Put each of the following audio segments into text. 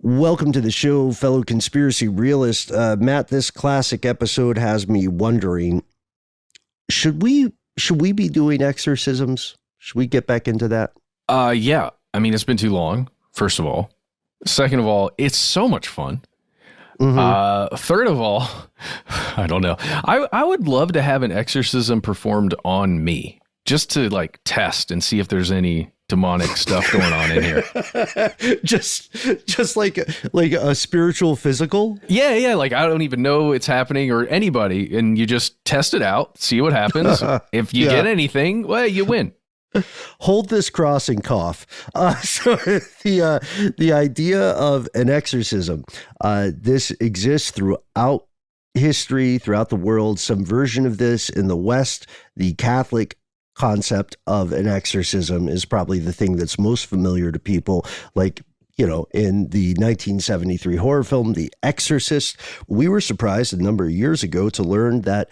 Welcome to the show, fellow conspiracy realist. Matt, this classic episode has me wondering, should we be doing exorcisms? Should we get back into that? Yeah. I mean, it's been too long, first of all. Second of all, it's so much fun. Mm-hmm. Third of all, I don't know. I would love to have an exorcism performed on me just to like test and see if there's any demonic stuff going on in here. just like a spiritual physical. Yeah. Like I don't even know it's happening or anybody, and you just test it out, see what happens. If you get anything, well, you win. Hold this cross and cough. So the idea of an exorcism, this exists throughout history, throughout the world. Some version of this in the West, the Catholic concept of an exorcism is probably the thing that's most familiar to people. Like, you know, in the 1973 horror film, The Exorcist, we were surprised a number of years ago to learn that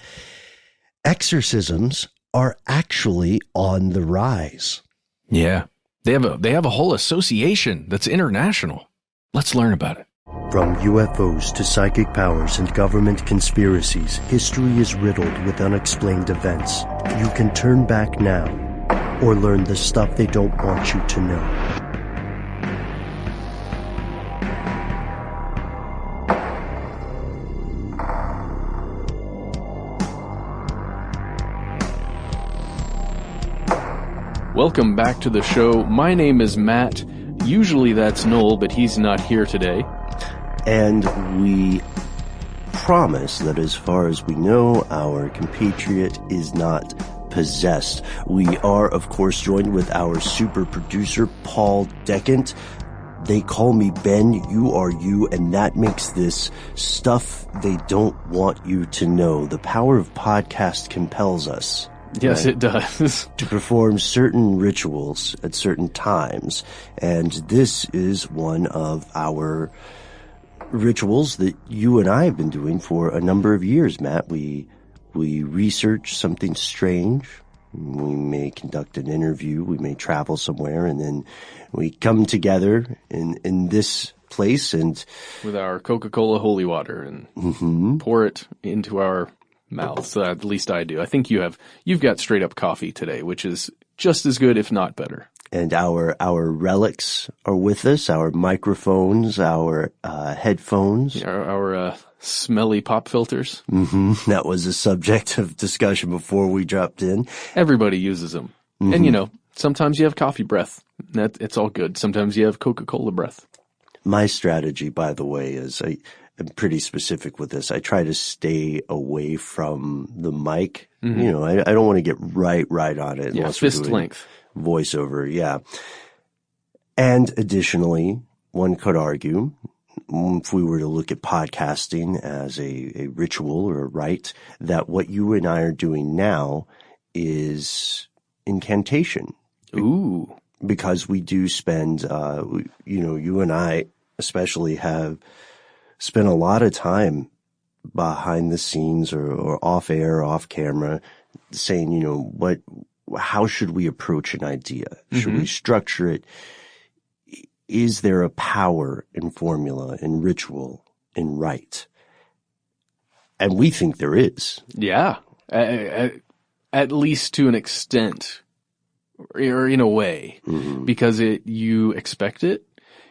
exorcisms are actually on the rise. Yeah. They have a whole association that's international. Let's learn about it. From UFOs to psychic powers and government conspiracies, history is riddled with unexplained events. You can turn back now or learn the stuff they don't want you to know. Welcome back to the show. My name is Matt. Usually that's Noel, but he's not here today. And we promise that as far as we know, our compatriot is not possessed. We are, of course, joined with our super producer, Paul Decant. They call me Ben, you are you, and that makes this stuff they don't want you to know. The power of podcast compels us. Yes, right? It does. To perform certain rituals at certain times. And this is one of our rituals that you and I have been doing for a number of years, Matt. We research something strange. We may conduct an interview. We may travel somewhere, and then we come together in this place and with our Coca-Cola holy water and pour it into our mouths. At least I do. I think you've got straight up coffee today, which is just as good, if not better. And our relics are with us, our microphones, our headphones. Our smelly pop filters. That was a subject of discussion before we dropped in. Everybody uses them. And, you know, sometimes you have coffee breath. It's all good. Sometimes you have Coca-Cola breath. My strategy, by the way, is I'm pretty specific with this. I try to stay away from the mic. You know, I don't want to get right on it. Yeah, fist length. Voiceover, yeah. And additionally, one could argue, if we were to look at podcasting as a ritual or a rite, that what you and I are doing now is incantation. Ooh. Because we do spend, you and I especially have spent a lot of time behind the scenes or off air, off camera, saying, you know, how should we approach an idea? Should we structure it? Is there a power in formula, in ritual, in rite? And we think there is. Yeah. At least to an extent, or in a way, because you expect it.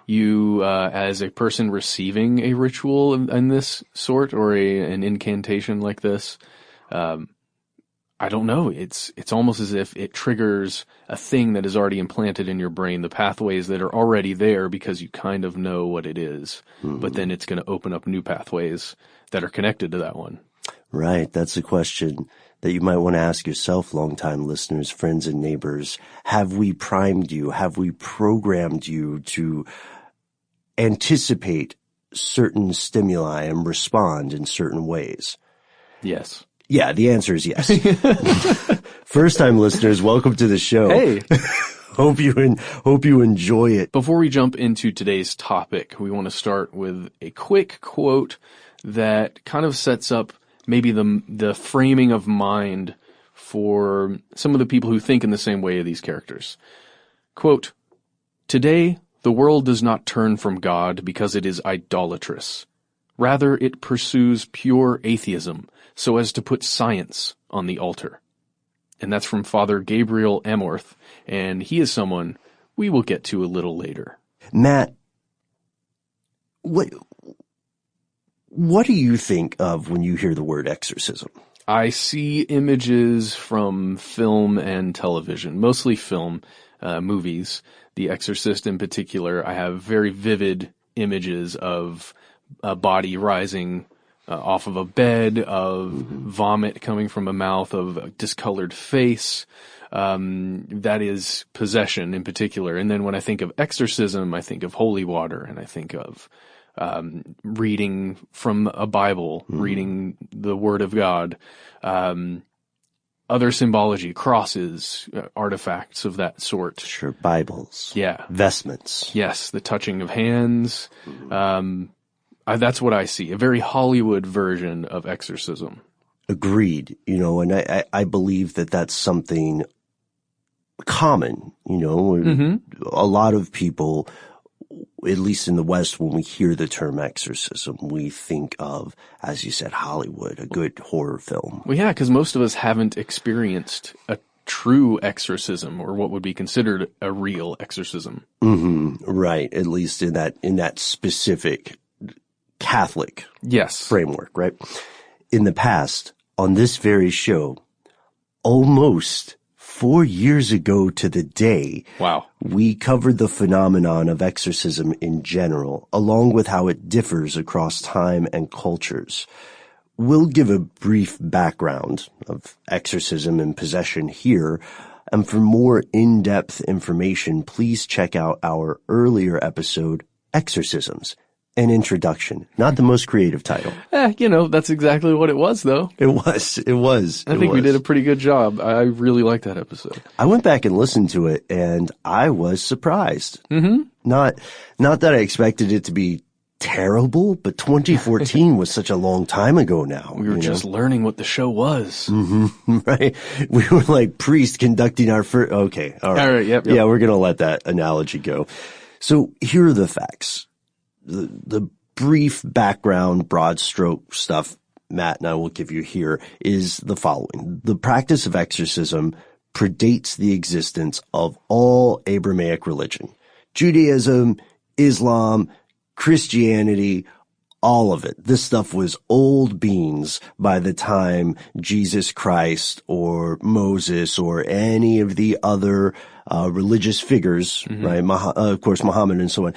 You, as a person receiving a ritual in this sort or an incantation like this, I don't know. It's almost as if it triggers a thing that is already implanted in your brain, the pathways that are already there because you kind of know what it is. But then it's going to open up new pathways that are connected to that one. Right. That's a question that you might want to ask yourself, longtime listeners, friends, and neighbors. Have we primed you? Have we programmed you to anticipate certain stimuli and respond in certain ways? Yes. Yeah, the answer is yes. First-time listeners, welcome to the show. Hey. Hope you enjoy it. Before we jump into today's topic, we want to start with a quick quote that kind of sets up maybe the framing of mind for some of the people who think in the same way of these characters. Quote, "Today, The world does not turn from God because it is idolatrous. Rather, it pursues pure atheism so as to put science on the altar. And that's from Father Gabriel Amorth, and he is someone we will get to a little later. Matt, what do you think of when you hear the word exorcism? I see images from film and television, mostly film, movies. The Exorcist in particular, I have very vivid images of a body rising off of a bed, of vomit coming from a mouth, of a discolored face. That is possession in particular. And then when I think of exorcism, I think of holy water, and I think of reading from a Bible, reading the Word of God, other symbology, crosses, artifacts of that sort. Sure, Bibles. Yeah. Vestments. Yes, the touching of hands. That's what I see, a very Hollywood version of exorcism. Agreed. And I believe that that's something common. A lot of people, at least in the West, when we hear the term exorcism, we think of, as you said, Hollywood, a good horror film. Well, yeah, because most of us haven't experienced a true exorcism, or what would be considered a real exorcism. Right. At least in that specific Catholic framework, right? In the past, on this very show, almost 4 years ago to the day, wow, we covered the phenomenon of exorcism in general, along with how it differs across time and cultures. We'll give a brief background of exorcism and possession here, and for more in-depth information, please check out our earlier episode, Exorcisms, an introduction. Not the most creative title. That's exactly what it was, though. It was. I think we did a pretty good job. I really liked that episode. I went back and listened to it, and I was surprised. Not that I expected it to be terrible, but 2014 was such a long time ago now. We were just learning what the show was. Right? We were like priests conducting our first... Okay, all right. All right, yep. Yeah, we're going to let that analogy go. So here are the facts. The brief background, broad stroke stuff Matt and I will give you here is the following. The practice of exorcism predates the existence of all Abrahamic religion. Judaism, Islam, Christianity, all of it. This stuff was old beans by the time Jesus Christ or Moses or any of the other religious figures, right? Of course, Muhammad and so on,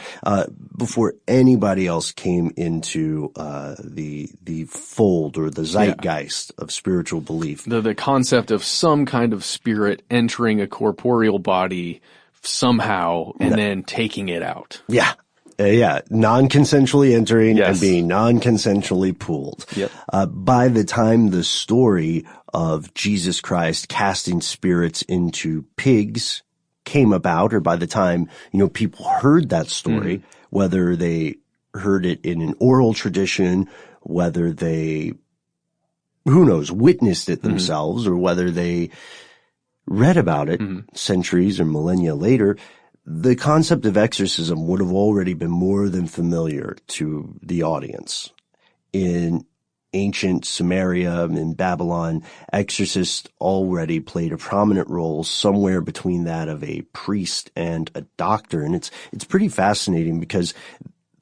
before anybody else came into the fold or the zeitgeist of spiritual belief. The concept of some kind of spirit entering a corporeal body somehow and then taking it out. Yeah. Non-consensually entering and being non-consensually pulled. Yep. By the time the story of Jesus Christ casting spirits into pigs came about, or by the time, people heard that story, whether they heard it in an oral tradition, whether they, who knows, witnessed it themselves, or whether they read about it centuries or millennia later, the concept of exorcism would have already been more than familiar to the audience. In ancient Samaria, in Babylon, exorcists already played a prominent role somewhere between that of a priest and a doctor. And it's pretty fascinating because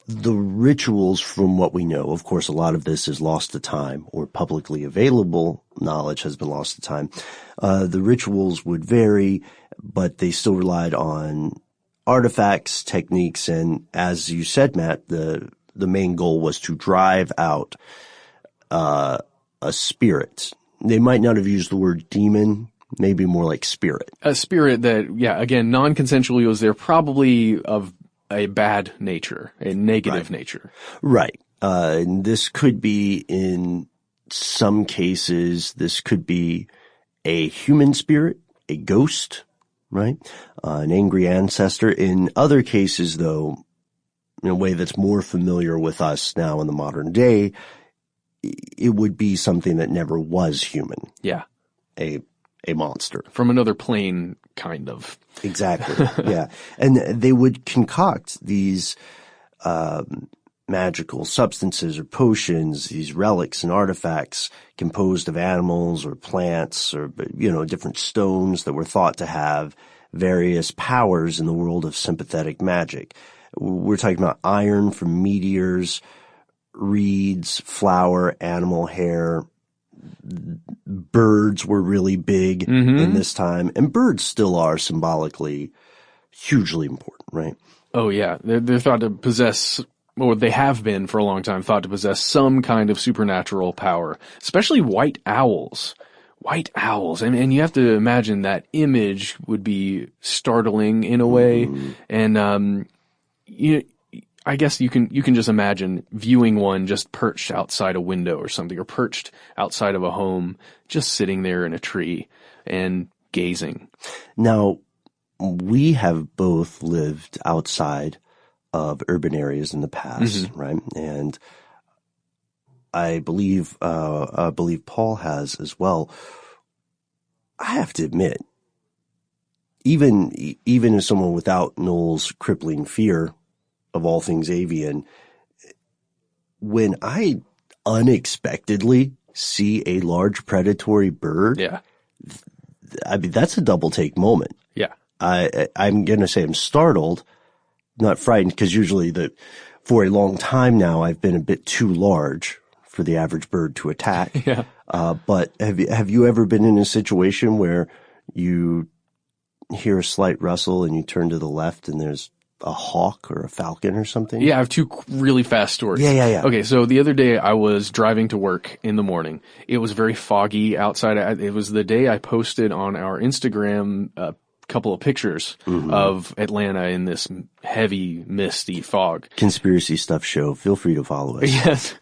the rituals, from what we know, of course, a lot of this is lost to time, or publicly available knowledge has been lost to time. The rituals would vary, but they still relied on artifacts, techniques, and as you said, Matt, the main goal was to drive out a spirit. They might not have used the word demon, maybe more like spirit. A spirit that, again, non-consensually was there, probably of a bad nature, a negative nature. Right. And this could be, in some cases, this could be a human spirit, a ghost, right? An angry ancestor. In other cases, though, in a way that's more familiar with us now in the modern day, it would be something that never was human. Yeah. A a monster. From another plane, kind of. Exactly. Yeah. And they would concoct these magical substances or potions, these relics and artifacts composed of animals or plants or, different stones that were thought to have various powers in the world of sympathetic magic. We're talking about iron from meteors, reeds, flour, animal hair. Birds were really big in this time, and birds still are symbolically hugely important, right? Oh yeah, they're thought to possess, or they have been for a long time, thought to possess some kind of supernatural power, especially white owls. White owls, and you have to imagine that image would be startling in a way, and I guess you can just imagine viewing one just perched outside a window or something, or perched outside of a home, just sitting there in a tree and gazing. Now, we have both lived outside of urban areas in the past, right? And I believe Paul has as well. I have to admit, even as someone without Noel's crippling fear of all things avian, when I unexpectedly see a large predatory bird, I mean, that's a double take moment. Yeah. I'm going to say I'm startled, not frightened, because usually for a long time now, I've been a bit too large for the average bird to attack. Yeah. But have you ever been in a situation where you hear a slight rustle and you turn to the left and there's a hawk or a falcon or something? Yeah, I have two really fast stories. Yeah. Okay, so the other day I was driving to work in the morning. It was very foggy outside. It was the day I posted on our Instagram a couple of pictures of Atlanta in this heavy, misty fog. Conspiracy Stuff Show. Feel free to follow us. Yes.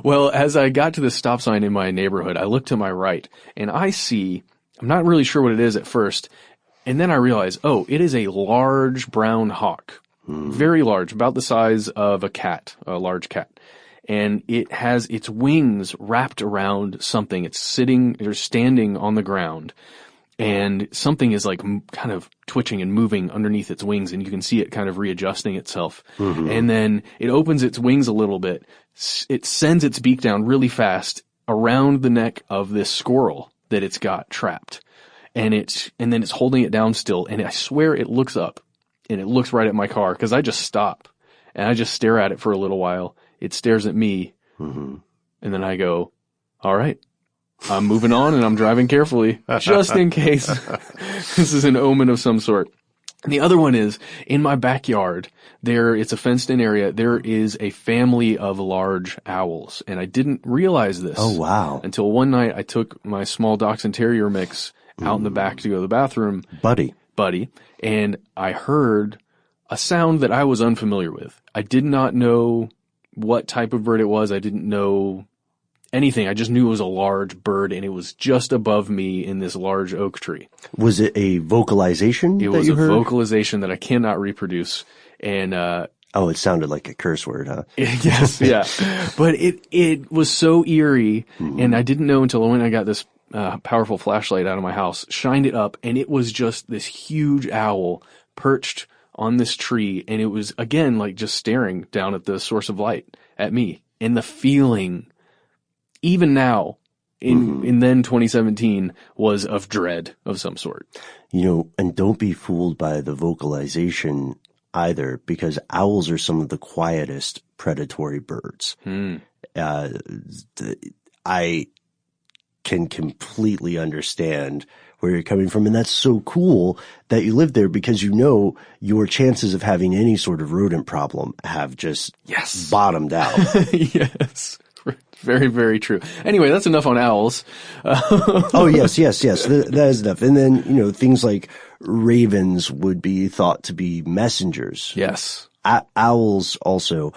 Well, as I got to the stop sign in my neighborhood, I looked to my right and I see, I'm not really sure what it is at first, and then I realize, it is a large brown hawk. Very large, about the size of a large cat. And it has its wings wrapped around something. It's sitting or standing on the ground. And something is like kind of twitching and moving underneath its wings, and you can see it kind of readjusting itself. And then it opens its wings a little bit. It sends its beak down really fast around the neck of this squirrel that it's got trapped. And then it's holding it down still. And I swear it looks up. And it looks right at my car, because I just stop and I just stare at it for a little while. It stares at me, and then I go, all right, I'm moving on and I'm driving carefully, just in case this is an omen of some sort. And the other one is, in my backyard, it's a fenced-in area, there is a family of large owls, and I didn't realize this. Oh, wow. Until one night I took my small Dachshund Terrier mix out in the back to go to the bathroom. Buddy, and I heard a sound that I was unfamiliar with. I did not know what type of bird it was. I didn't know anything. I just knew it was a large bird, and it was just above me in this large oak tree. Was it a vocalization? It was a vocalization that I cannot reproduce. And it sounded like a curse word, huh? Yes, yeah. But it was so eerie, and I didn't know until when I got this powerful flashlight out of my house, shined it up, and it was just this huge owl perched on this tree, and it was, again, like just staring down at the source of light at me. And the feeling, even now, in then 2017, was of dread of some sort. And don't be fooled by the vocalization either, because owls are some of the quietest predatory birds. I can completely understand where you're coming from. And that's so cool that you live there, because your chances of having any sort of rodent problem have just bottomed out. Yes. Very, very true. Anyway, that's enough on owls. Oh, yes. That is enough. And then, things like ravens would be thought to be messengers. Yes. Owls also,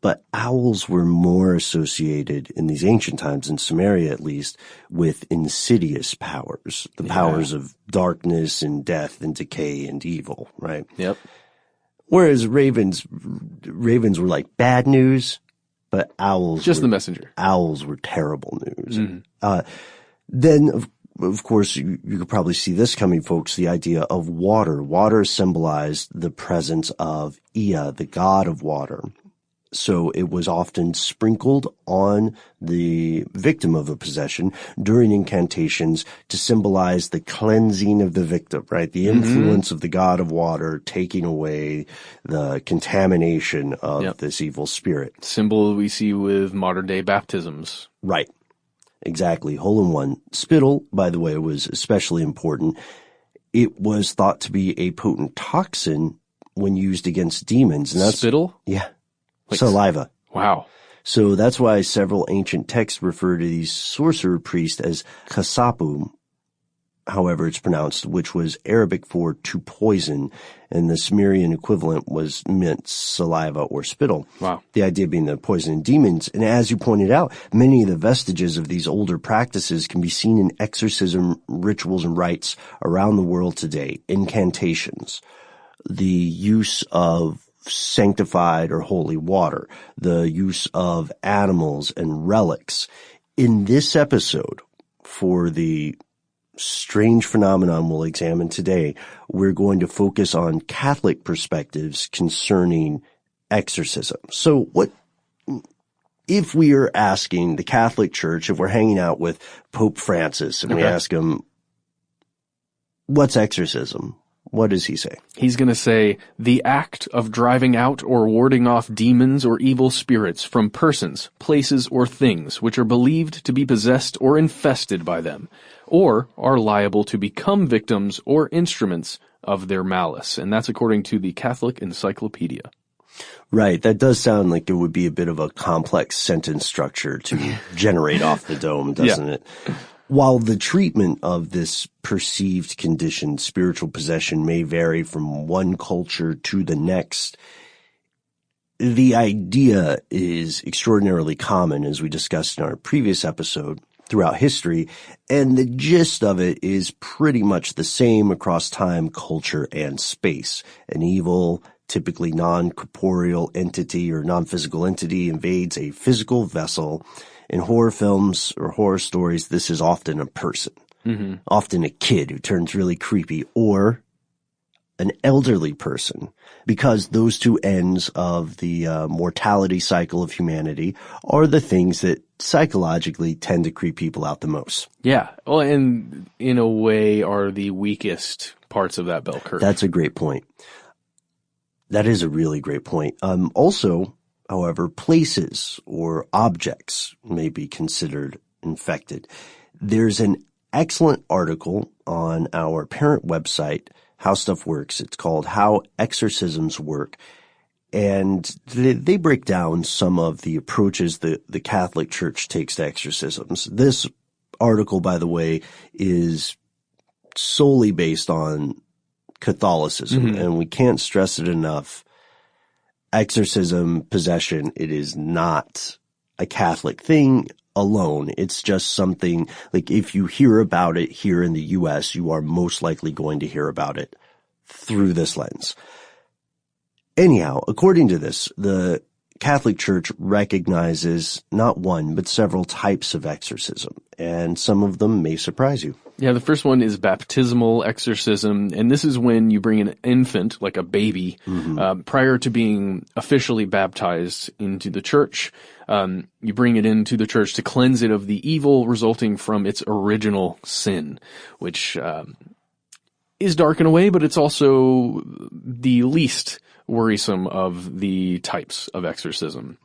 but owls were more associated in these ancient times, in Sumeria at least, with insidious powers, the powers of darkness and death and decay and evil, right? Yep. Whereas ravens were like bad news, but owls the messenger. Owls were terrible news. Then, of course, you could probably see this coming, folks, the idea of water. Water symbolized the presence of Ea, the god of water. So it was often sprinkled on the victim of a possession during incantations to symbolize the cleansing of the victim, right? The influence of the god of water taking away the contamination of this evil spirit. Symbol we see with modern day baptisms. Right. Exactly. Hole in one. Spittle, by the way, was especially important. It was thought to be a potent toxin when used against demons. And that's Spittle? Yeah. Like, saliva. Wow. So that's why several ancient texts refer to these sorcerer priests as kasapu, however it's pronounced, which was Arabic for to poison, and the Sumerian equivalent was meant saliva or spittle. Wow. The idea being the poison demons. And as you pointed out, many of the vestiges of these older practices can be seen in exorcism rituals and rites around the world today. Incantations, the use of sanctified or holy water, the use of animals and relics. In this episode, for the strange phenomenon we'll examine today, we're going to focus on Catholic perspectives concerning exorcism. So what if we are asking the Catholic Church, if we're hanging out with Pope Francis and we ask him, what's exorcism? What does he say? He's going to say, the act of driving out or warding off demons or evil spirits from persons, places, or things which are believed to be possessed or infested by them, or are liable to become victims or instruments of their malice. And that's according to the Catholic Encyclopedia. Right. That does sound like it would be a bit of a complex sentence structure to generate off the dome, doesn't it? While the treatment of this perceived condition, spiritual possession, may vary from one culture to the next, the idea is extraordinarily common, as we discussed in our previous episode, throughout history, and the gist of it is pretty much the same across time, culture, and space. An evil, typically non-corporeal entity or non-physical entity invades a physical vessel. In horror films or horror stories, this is often a person, often a kid who turns really creepy, or an elderly person, because those two ends of the mortality cycle of humanity are the things that psychologically tend to creep people out the most. Yeah. Well, and in a way are the weakest parts of that bell curve. That's a great point. That is a really great point. Also, however, places or objects may be considered infected. There's an excellent article on our parent website, How Stuff Works. It's called How Exorcisms Work. And they break down some of the approaches that the Catholic Church takes to exorcisms. This article, by the way, is solely based on Catholicism, and we can't stress it enough. Exorcism, possession, it is not a Catholic thing alone. It's just something, like, if you hear about it here in the U.S., you are most likely going to hear about it through this lens. Anyhow, according to this, the Catholic Church recognizes not one, but several types of exorcism, and some of them may surprise you. Yeah, the first one is baptismal exorcism, and this is when you bring an infant, like a baby, prior to being officially baptized into the church. You bring it into the church to cleanse it of the evil resulting from its original sin, which is dark in a way, but it's also the least worrisome of the types of exorcism.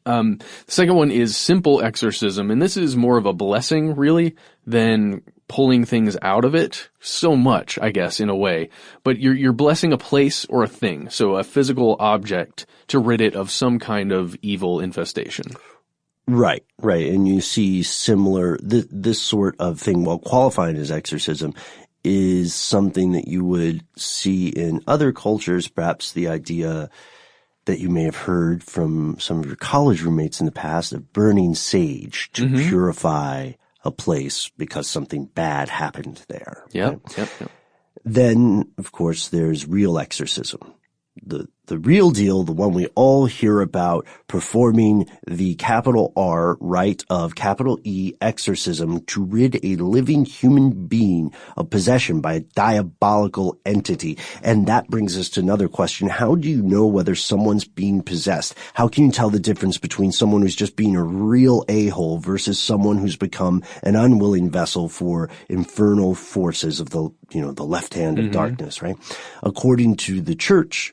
The second one is simple exorcism, and this is more of a blessing, really, than pulling things out of it so much, I guess, in a way. But you're blessing a place or a thing, so a physical object, to rid it of some kind of evil infestation. Right. And you see similar, this sort of thing, while qualifying as exorcism, is something that you would see in other cultures, perhaps the idea that you may have heard from some of your college roommates in the past of burning sage to purify a place because something bad happened there. Yep. Then, of course, there's real exorcism, the The real deal, the one we all hear about, performing the capital R rite of capital E exorcism to rid a living human being of possession by a diabolical entity. And that brings us to another question. How do you know whether someone's being possessed? How can you tell the difference between someone who's just being a real a-hole versus someone who's become an unwilling vessel for infernal forces of the left hand of darkness, right? According to the church,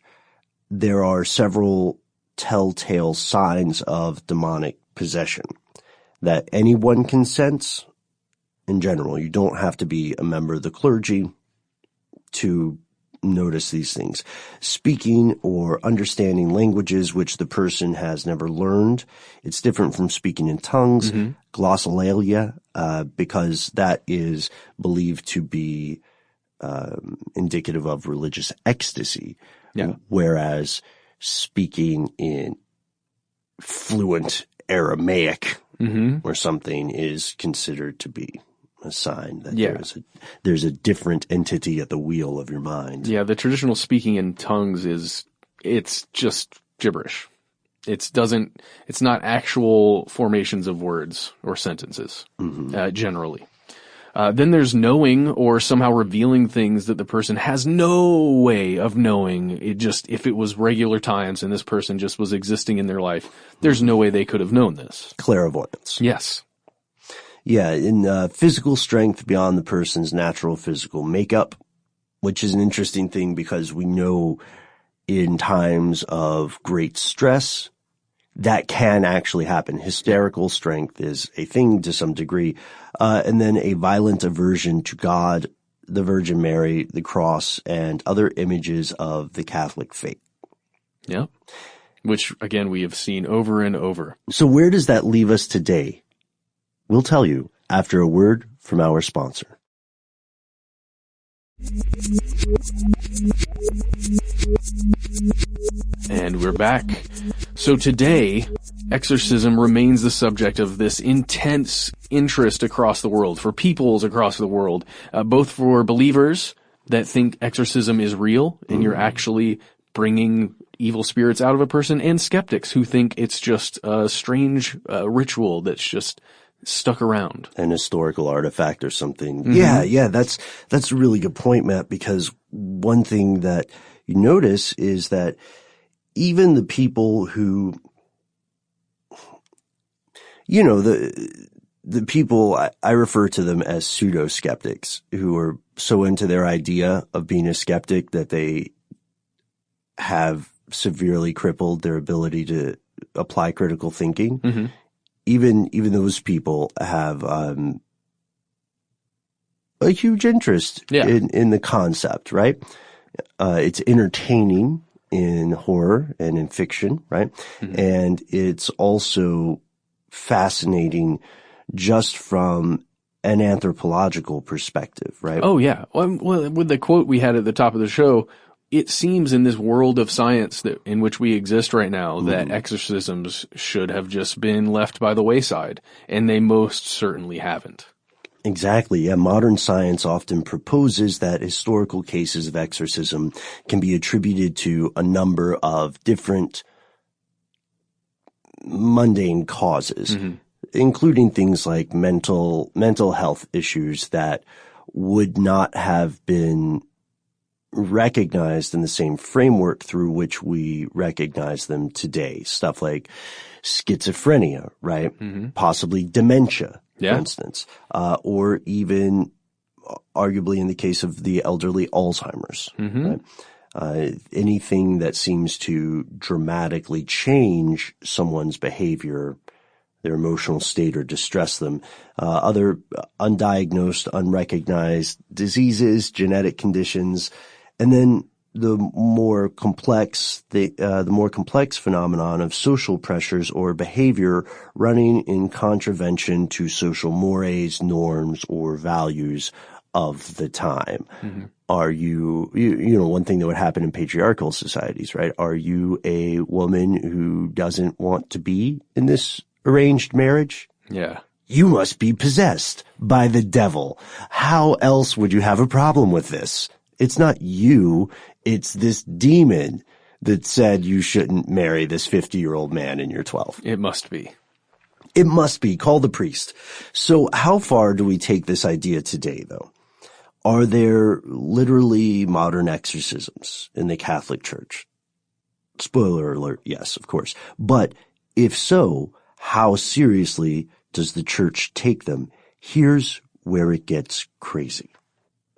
there are several telltale signs of demonic possession that anyone can sense. In general, you don't have to be a member of the clergy to notice these things. Speaking or understanding languages which the person has never learned. It's different from speaking in tongues, glossolalia, because that is believed to be indicative of religious ecstasy. Yeah. Whereas speaking in fluent Aramaic or something is considered to be a sign that there's a different entity at the wheel of your mind. Yeah, the traditional speaking in tongues it's just gibberish. It's not actual formations of words or sentences, generally. Then there's knowing or somehow revealing things that the person has no way of knowing. If it was regular times and this person just was existing in their life, there's no way they could have known this. Clairvoyance. Yes. Yeah, in physical strength beyond the person's natural physical makeup, which is an interesting thing because we know in times of great stress, that can actually happen. Hysterical strength is a thing to some degree. And then a violent aversion to God, the Virgin Mary, the cross, and other images of the Catholic faith. Yeah. Which, again, we have seen over and over. So where does that leave us today? We'll tell you after a word from our sponsor. And we're back. So today, exorcism remains the subject of this intense interest across the world, for peoples across the world, both for believers that think exorcism is real and you're actually bringing evil spirits out of a person, and skeptics who think it's just a strange ritual that's just stuck around. An historical artifact or something. Yeah, that's a really good point, Matt, because one thing that you notice is that even the people who, the people, I refer to them as pseudo-skeptics, who are so into their idea of being a skeptic that they have severely crippled their ability to apply critical thinking. Even those people have a huge interest in the concept, right? It's entertaining in horror and in fiction, right? And it's also fascinating just from an anthropological perspective, right? Oh, yeah. Well, with the quote we had at the top of the show, it seems in this world of science in which we exist right now that exorcisms should have just been left by the wayside, and they most certainly haven't. Exactly. Yeah. Modern science often proposes that historical cases of exorcism can be attributed to a number of different mundane causes, including things like mental health issues that would not have been recognized in the same framework through which we recognize them today. Stuff like schizophrenia, right? Possibly dementia, for instance, or even arguably in the case of the elderly, Alzheimer's. Right? Anything that seems to dramatically change someone's behavior, their emotional state, or distress them. Other undiagnosed, unrecognized diseases, genetic conditions, and then the more complex phenomenon of social pressures or behavior running in contravention to social mores, norms, or values of the time. Are you one thing that would happen in patriarchal societies, right? Are you a woman who doesn't want to be in this arranged marriage? Yeah. You must be possessed by the devil. How else would you have a problem with this? It's not you. It's this demon that said you shouldn't marry this 50-year-old man and you're 12. It must be. It must be. Call the priest. So how far do we take this idea today, though? Are there literally modern exorcisms in the Catholic Church? Spoiler alert, yes, of course. But if so, how seriously does the church take them? Here's where it gets crazy.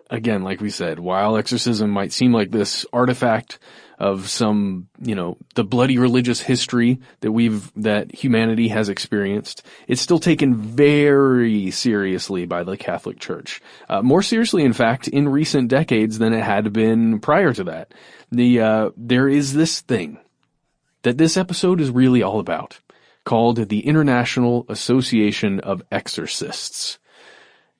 Again, like we said, while exorcism might seem like this artifact of some, the bloody religious history that humanity has experienced, it's still taken very seriously by the Catholic Church. More seriously, in fact, in recent decades than it had been prior to that. There is this thing that this episode is really all about, called the International Association of Exorcists.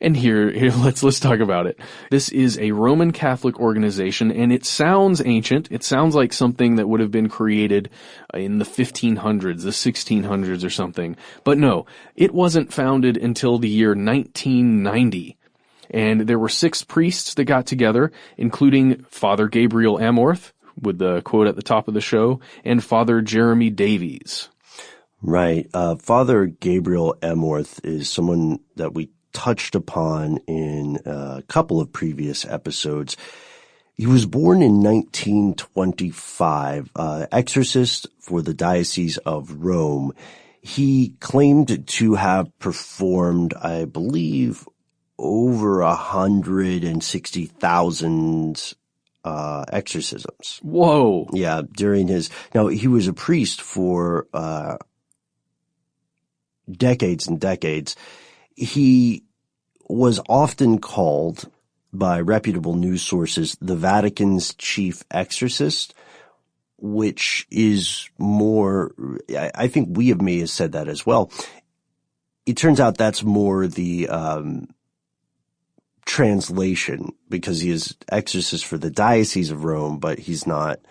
And here, let's talk about it. This is a Roman Catholic organization, and it sounds ancient. It sounds like something that would have been created in the 1500s, the 1600s or something. But no, it wasn't founded until the year 1990. And there were 6 priests that got together, including Father Gabriel Amorth, with the quote at the top of the show, and Father Jeremy Davies. Right. Father Gabriel Amorth is someone that we touched upon in a couple of previous episodes. He was born in 1925, exorcist for the Diocese of Rome. He claimed to have performed, I believe, over 160,000 exorcisms. Whoa. Yeah, now he was a priest for decades and decades. He was often called by reputable news sources the Vatican's chief exorcist, which is more, I think we may have said that as well. It turns out that's more the translation, because he is exorcist for the Diocese of Rome, but he's not,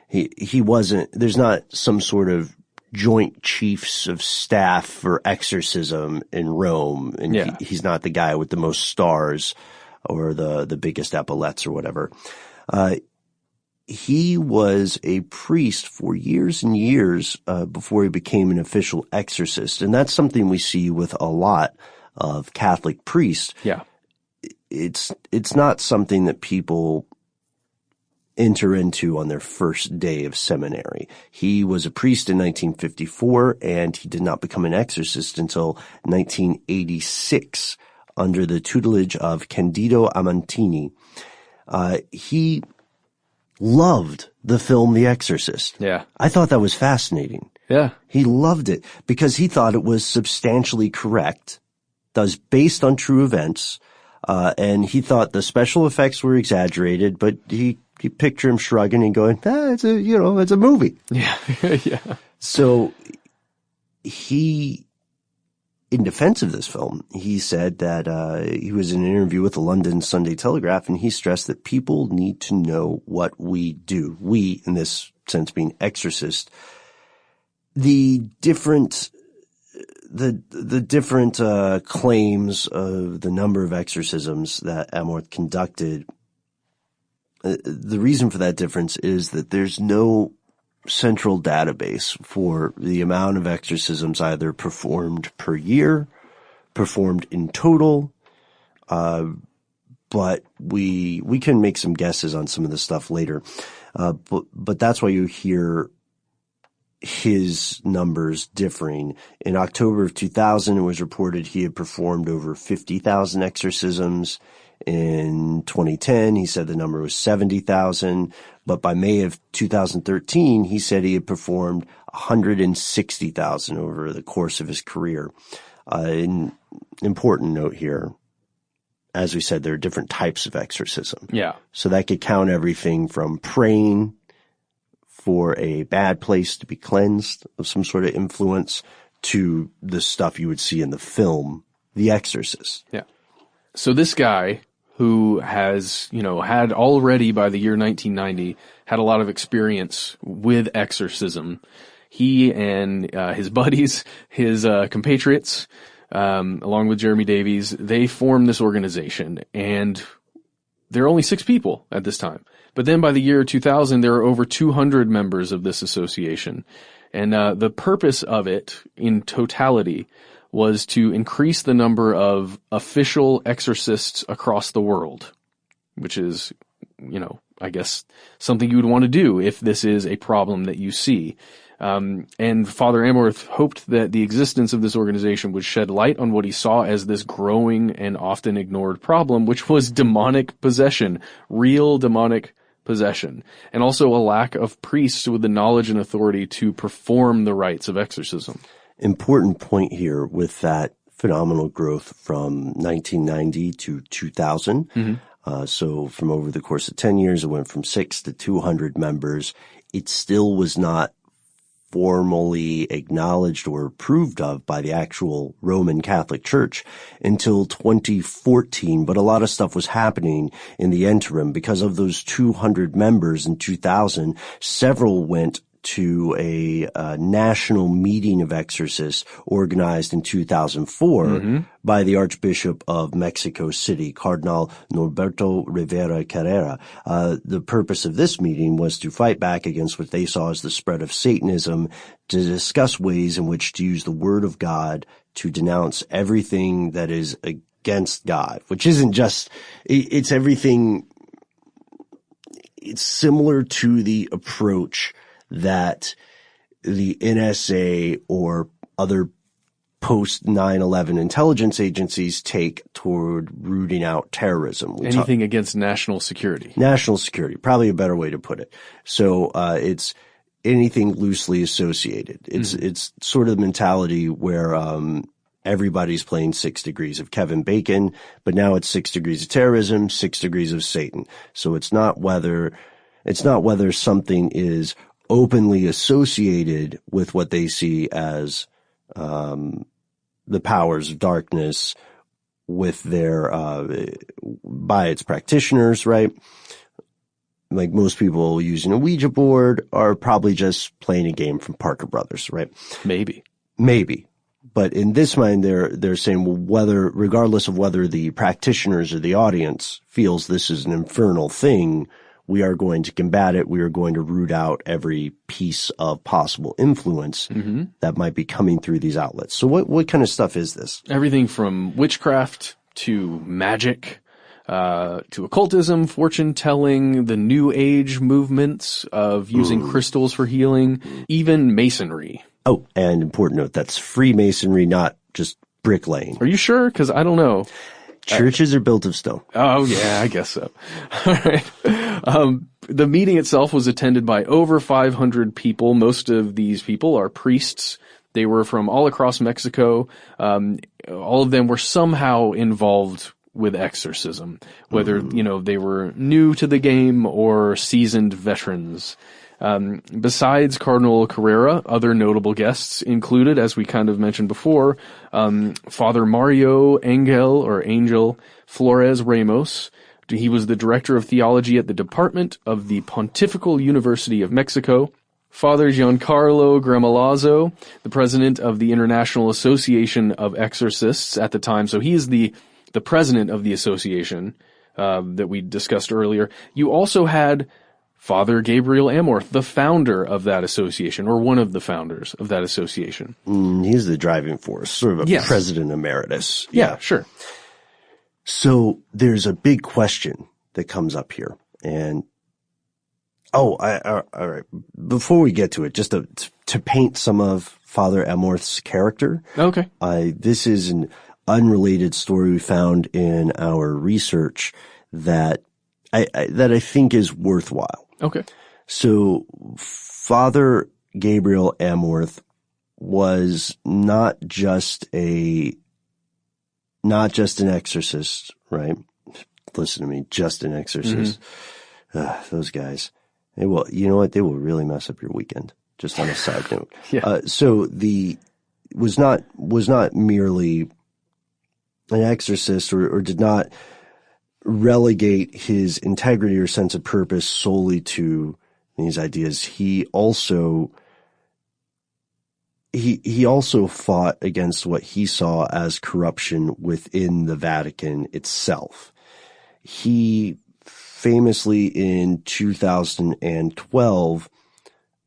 he wasn't, there's not some sort of joint chiefs of staff for exorcism in Rome, and yeah. He's not the guy with the most stars or the biggest epaulets or whatever. He was a priest for years and years before he became an official exorcist, and that's something we see with a lot of Catholic priests. Yeah, it's not something that people enter into on their first day of seminary. He was a priest in 1954, and he did not become an exorcist until 1986 under the tutelage of Candido Amantini. He loved the film The Exorcist. Yeah. I thought that was fascinating. Yeah. He loved it because he thought it was substantially correct, that was based on true events, and he thought the special effects were exaggerated, but you picture him shrugging and going, it's a movie. Yeah. Yeah. So he, in defense of this film, he said that he was in an interview with the London Sunday Telegraph, and he stressed that people need to know what we do. We, in this sense, being exorcists, the different claims of the number of exorcisms that Amorth conducted. The reason for that difference is that there's no central database for the amount of exorcisms either performed per year, performed in total, but we can make some guesses on some of the stuff later. But that's why you hear his numbers differing. In October of 2000, it was reported he had performed over 50,000 exorcisms. In 2010, he said the number was 70,000, but by May of 2013, he said he had performed 160,000 over the course of his career. An important note here, as we said, there are different types of exorcism. Yeah. So that could count everything from praying for a bad place to be cleansed of some sort of influence to the stuff you would see in the film, The Exorcist. Yeah. So this guy, who has, had already by the year 1990, had a lot of experience with exorcism. He and his buddies, his compatriots, along with Jeremy Davies, they formed this organization. And there are only 6 people at this time. But then by the year 2000, there are over 200 members of this association. And the purpose of it in totality was to increase the number of official exorcists across the world, which is, I guess something you would want to do if this is a problem that you see. And Father Amorth hoped that the existence of this organization would shed light on what he saw as this growing and often ignored problem, which was demonic possession, real demonic possession, and also a lack of priests with the knowledge and authority to perform the rites of exorcism. Important point here with that phenomenal growth from 1990 to 2000. Mm-hmm. So from over the course of 10 years, it went from 6 to 200 members. It still was not formally acknowledged or approved of by the actual Roman Catholic Church until 2014. But a lot of stuff was happening in the interim. Because of those 200 members in 2000, several went to a national meeting of exorcists organized in 2004 mm-hmm. by the Archbishop of Mexico City, Cardinal Norberto Rivera Carrera. The purpose of this meeting was to fight back against what they saw as the spread of Satanism, to discuss ways in which to use the Word of God to denounce everything that is against God, which isn't just, it's everything. It's similar to the approach that the NSA or other post 9/11 intelligence agencies take toward rooting out terrorism. Anything against national security. National security, probably a better way to put it. So it's anything loosely associated. It's sort of the mentality where everybody's playing 6 degrees of Kevin Bacon, but now it's 6 degrees of terrorism, 6 degrees of Satan. So it's not whether something is openly associated with what they see as the powers of darkness with their by its practitioners, right? Like most people using a Ouija board are probably just playing a game from Parker Brothers, right? Maybe. But in this mind, they're saying, well, regardless of whether the practitioners or the audience feels this is an infernal thing, we are going to combat it. We are going to root out every piece of possible influence mm-hmm. that might be coming through these outlets. So what kind of stuff is this? Everything from witchcraft to magic, to occultism, fortune telling, the New Age movements of using crystals for healing, even masonry. Oh, and important note, that's Freemasonry, not just bricklaying. Are you sure? Because I don't know. Churches are built of stone. Oh, yeah, I guess so. All right. The meeting itself was attended by over 500 people. Most of these people are priests. They were from all across Mexico. All of them were somehow involved with exorcism, whether, they were new to the game or seasoned veterans. Besides Cardinal Carrera, other notable guests included, as we kind of mentioned before, Father Mario Angel Flores Ramos. He was the director of theology at the Department of the Pontifical University of Mexico. Father Giancarlo Gramilazzo, the president of the International Association of Exorcists at the time. So he is the president of the association that we discussed earlier. You also had Father Gabriel Amorth, the founder of that association, or one of the founders of that association. He's the driving force, sort of a president emeritus. Yeah, sure. So there's a big question that comes up here. And, all right. Before we get to it, just to paint some of Father Amorth's character. Okay. This is an unrelated story we found in our research that I think is worthwhile. Okay. So Father Gabriel Amorth was not just an exorcist, right? Listen to me, just an exorcist. Mm-hmm. Those guys, they will really mess up your weekend. Just on a side note. Yeah. So was not merely an exorcist or did not relegate his integrity or sense of purpose solely to these ideas. He also fought against what he saw as corruption within the Vatican itself. He famously in 2012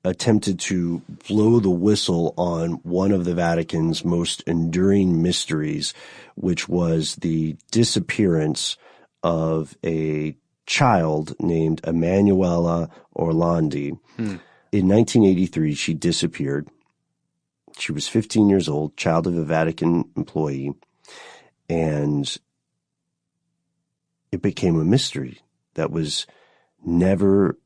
attempted to blow the whistle on one of the Vatican's most enduring mysteries, which was the disappearance of a child named Emanuela Orlandi. In 1983, she disappeared. She was 15 years old, child of a Vatican employee, and it became a mystery that was never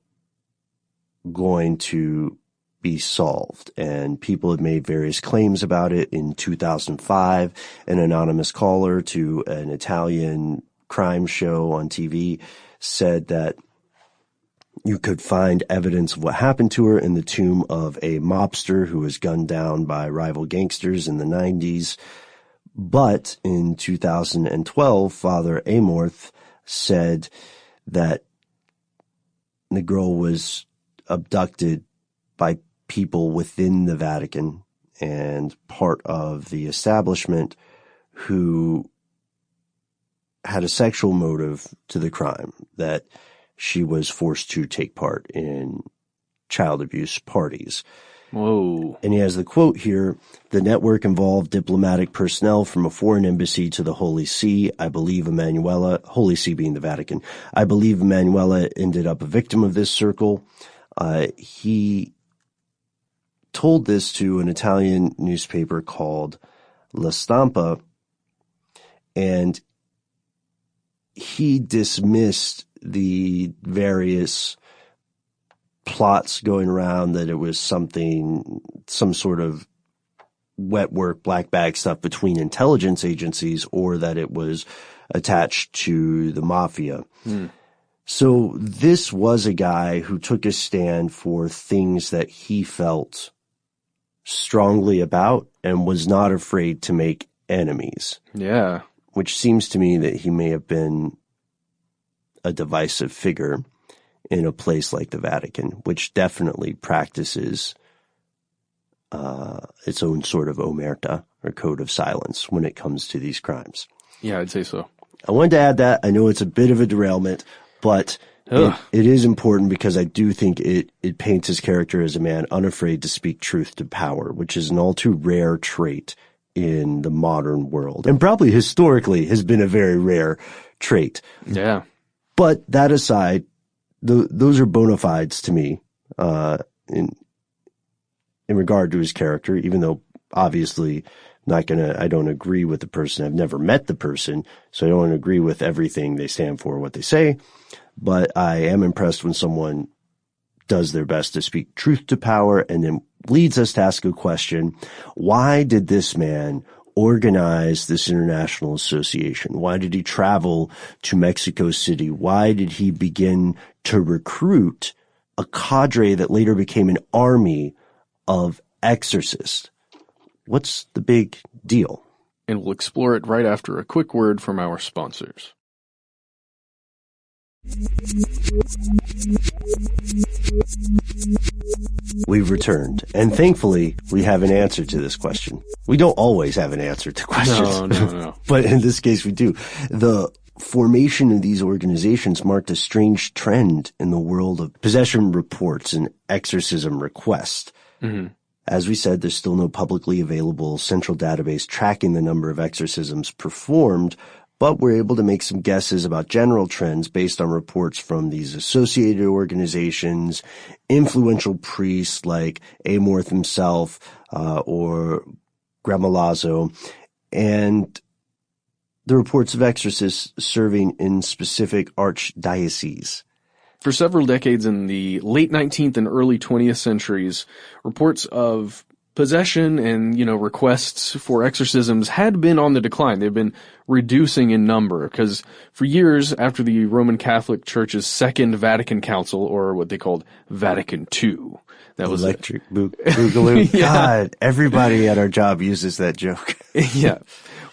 going to be solved. And people have made various claims about it. In 2005, an anonymous caller to an Italian crime show on TV said that you could find evidence of what happened to her in the tomb of a mobster who was gunned down by rival gangsters in the 90s. But in 2012, Father Amorth said that the girl was abducted by people within the Vatican and part of the establishment who had a sexual motive to the crime, that she was forced to take part in child abuse parties. Whoa. And he has the quote here: "The network involved diplomatic personnel from a foreign embassy to the Holy See. I believe Emanuela," Holy See being the Vatican, "I believe Emanuela ended up a victim of this circle." He told this to an Italian newspaper called La Stampa, and he dismissed the various plots going around that it was some sort of wet work, black bag stuff between intelligence agencies, or that it was attached to the mafia. So this was a guy who took a stand for things that he felt strongly about and was not afraid to make enemies. Yeah. Which seems to me that he may have been a divisive figure in a place like the Vatican, which definitely practices its own sort of omerta, or code of silence, when it comes to these crimes. Yeah, I'd say so. I wanted to add that. I know it's a bit of a derailment, but it is important because I do think it paints his character as a man unafraid to speak truth to power, which is an all too rare trait in the modern world, and probably historically has been a very rare trait. Yeah. But that aside, those are bona fides to me in regard to his character, even though obviously I don't agree with the person. I've never met the person, so I don't agree with everything they stand for, what they say. But I am impressed when someone does their best to speak truth to power, and then leads us to ask a question: why did this man organize this international association? Why did he travel to Mexico City? Why did he begin to recruit a cadre that later became an army of exorcists? What's the big deal? And we'll explore it right after a quick word from our sponsors. We've returned, and thankfully we have an answer to this question. We don't always have an answer to questions. No. But in this case we do. The formation of these organizations marked a strange trend in the world of possession reports and exorcism requests. Mm-hmm. As we said, there's still no publicly available central database tracking the number of exorcisms performed, but we're able to make some guesses about general trends based on reports from these associated organizations, influential priests like Amorth himself, or Gramolazzo, and the reports of exorcists serving in specific archdioceses. For several decades in the late 19th and early 20th centuries, reports of possession and, requests for exorcisms had been on the decline. They've been reducing in number because for years after the Roman Catholic Church's Second Vatican Council, or what they called Vatican II, that was Electric Boogaloo. Yeah. God, everybody at our job uses that joke. Yeah.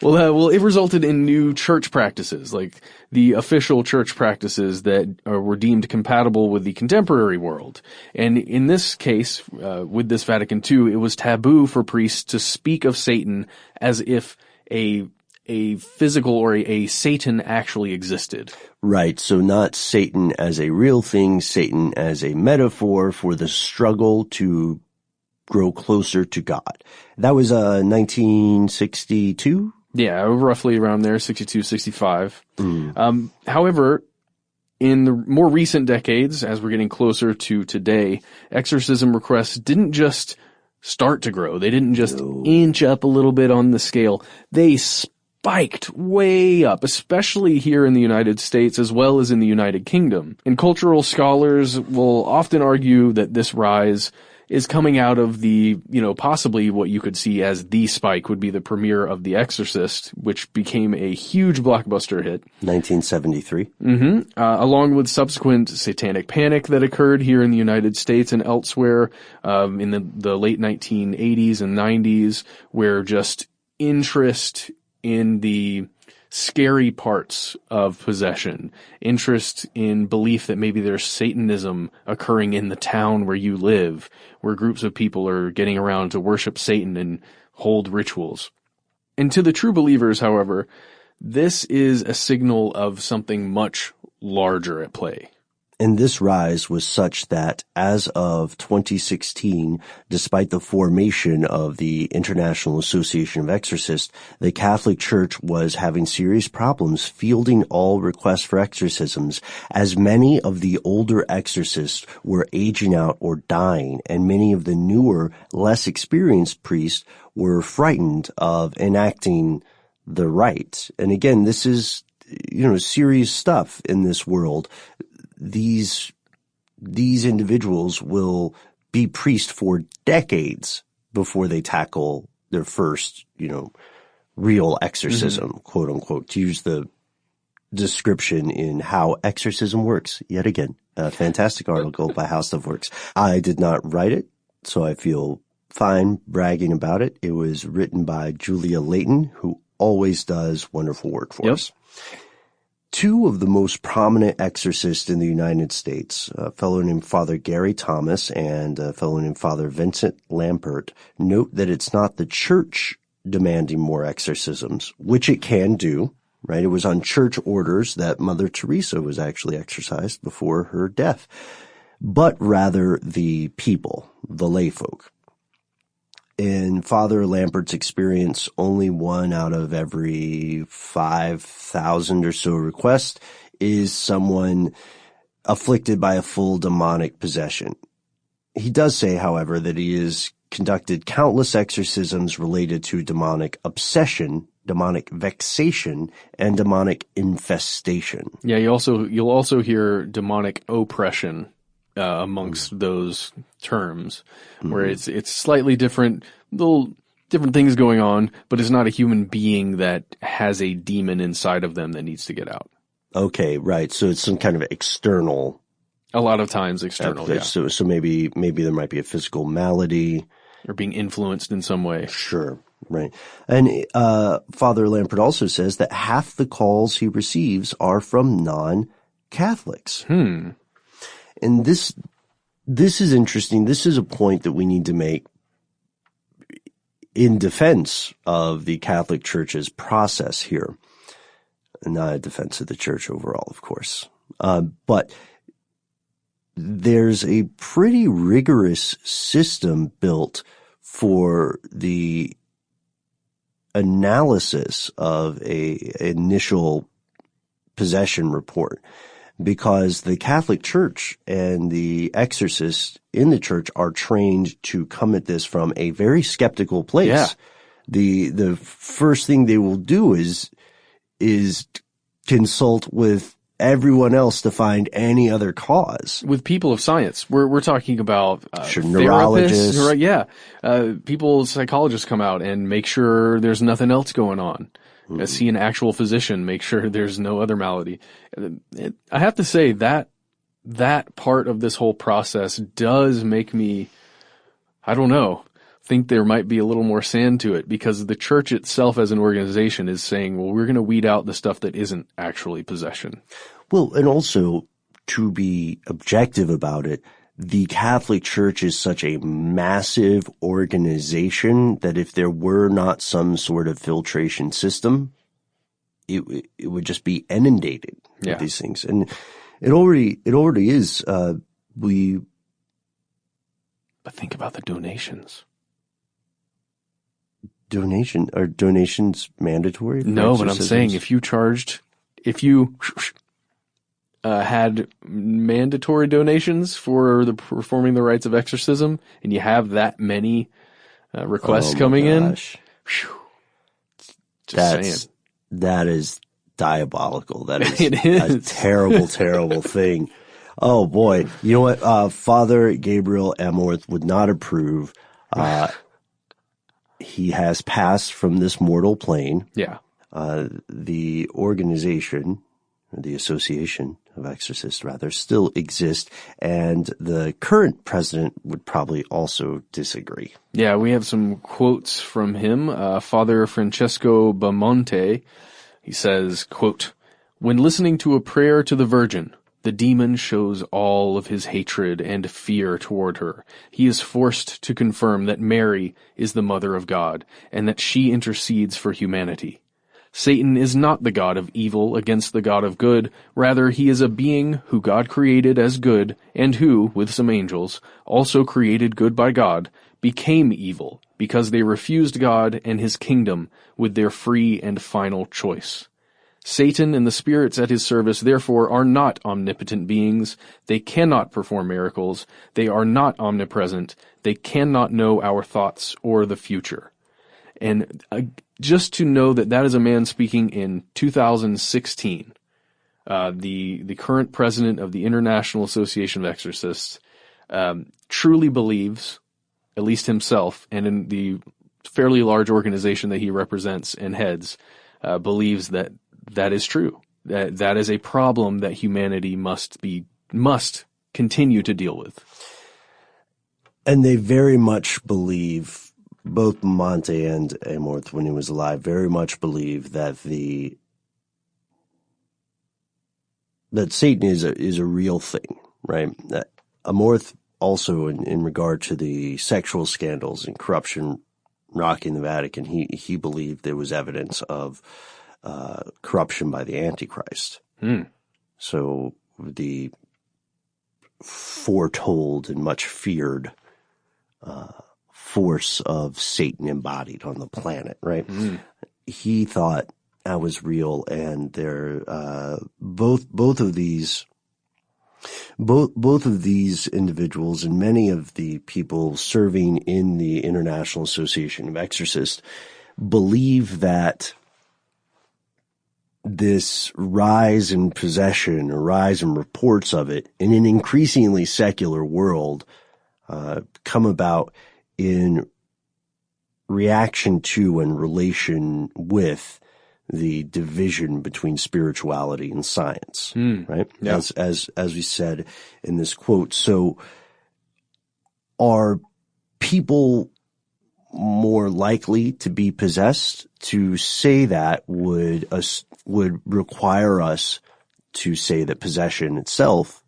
Well, it resulted in new church practices, like the official church practices that were deemed compatible with the contemporary world. And in this case, with this Vatican II, it was taboo for priests to speak of Satan as if a a physical or a Satan actually existed. Right. So not Satan as a real thing, Satan as a metaphor for the struggle to grow closer to God. That was 1962? Yeah, roughly around there, 62, 65. However, in the more recent decades, as we're getting closer to today, exorcism requests didn't just start to grow. They didn't just inch up a little bit on the scale. They spiked way up, especially here in the United States as well as in the United Kingdom. And cultural scholars will often argue that this rise is coming out of the, possibly what you could see as the spike would be the premiere of The Exorcist, which became a huge blockbuster hit. 1973. Along with subsequent satanic panic that occurred here in the United States and elsewhere in the late 1980s and 90s, where just interest in the scary parts of possession, interest in belief that maybe there's Satanism occurring in the town where you live, where groups of people are getting around to worship Satan and hold rituals. And to the true believers, however, this is a signal of something much larger at play. And this rise was such that as of 2016, despite the formation of the International Association of Exorcists, the Catholic Church was having serious problems fielding all requests for exorcisms, as many of the older exorcists were aging out or dying, and many of the newer, less experienced priests were frightened of enacting the rite. And again, this is, serious stuff in this world. These individuals will be priests for decades before they tackle their first, real exorcism, quote unquote, to use the description in How Exorcism Works. Yet again, a fantastic article by How Stuff Works. I did not write it, so I feel fine bragging about it. It was written by Julia Layton, who always does wonderful work for us. Two of the most prominent exorcists in the United States, a fellow named Father Gary Thomas and a fellow named Father Vincent Lampert, note that it's not the church demanding more exorcisms, which it can do, right? It was on church orders that Mother Teresa was actually exorcised before her death, but rather the people, the lay folk. In Father Lampert's experience, only one out of every 5,000 or so requests is someone afflicted by a full demonic possession. He does say, however, that he has conducted countless exorcisms related to demonic obsession, demonic vexation, and demonic infestation. Yeah, you'll also hear demonic oppression amongst those terms, where it's slightly different, little different things going on, but it's not a human being that has a demon inside of them that needs to get out. Okay, right. So it's some kind of external. A lot of times external, yeah. So maybe there might be a physical malady. Or being influenced in some way. Sure, right. And Father Lampert also says that half the calls he receives are from non-Catholics. And this is interesting. This is a point that we need to make in defense of the Catholic Church's process here. Not a defense of the Church overall, of course. But there's a pretty rigorous system built for the analysis of a initial possession report, because the Catholic Church and the exorcists in the church are trained to come at this from a very skeptical place. Yeah. The first thing they will do is consult with everyone else to find any other cause. With people of science. We're talking about neurologists. People, psychologists come out and make sure there's nothing else going on. See an actual physician, make sure there's no other malady. I have to say that part of this whole process does make me, think there might be a little more sand to it, because the church itself as an organization is saying, well, we're going to weed out the stuff that isn't actually possession. Well, and also, to be objective about it, the Catholic Church is such a massive organization that if there were not some sort of filtration system, it would just be inundated Yeah. with these things. And it already is, But think about the donations. Are donations mandatory? for No, but I'm exorcisms? saying if you had mandatory donations for performing the rites of exorcism, and you have that many requests Oh my coming in, gosh. just saying. That is diabolical. That is It a is. terrible, terrible thing. Oh boy. You know what? Father Gabriel Amorth would not approve. He has passed from this mortal plane. Yeah. The organization, or the Association of Exorcists rather, still exists, and the current president would probably also disagree. Yeah, we have some quotes from him. Father Francesco Bamonte, he says, quote, "When listening to a prayer to the Virgin, the demon shows all of his hatred and fear toward her. He is forced to confirm that Mary is the Mother of God, and that she intercedes for humanity. Satan is not the god of evil against the god of good. Rather, he is a being who God created as good, and who, with some angels, also created good by God, became evil, because they refused God and his kingdom with their free and final choice. Satan and the spirits at his service, therefore, are not omnipotent beings. They cannot perform miracles. They are not omnipresent. They cannot know our thoughts or the future." And just to know that is a man speaking in 2016, the current president of the International Association of Exorcists, truly believes, at least himself, and in the fairly large organization that he represents and heads, believes that is true. That is a problem that humanity must continue to deal with. And they very much believe, both Monte and Amorth, when he was alive, very much believe that that Satan is a real thing, right? Amorth also, in regard to the sexual scandals and corruption rocking the Vatican, he believed there was evidence of corruption by the Antichrist. So the foretold and much feared force of Satan embodied on the planet, right? He thought that was real, and they're both of these individuals and many of the people serving in the International Association of Exorcists believe that this rise in possession or rise in reports of it in an increasingly secular world come about in reaction to and relation with the division between spirituality and science, right? Yeah. As we said in this quote. So are people more likely to be possessed? To say that would require us to say that possession itself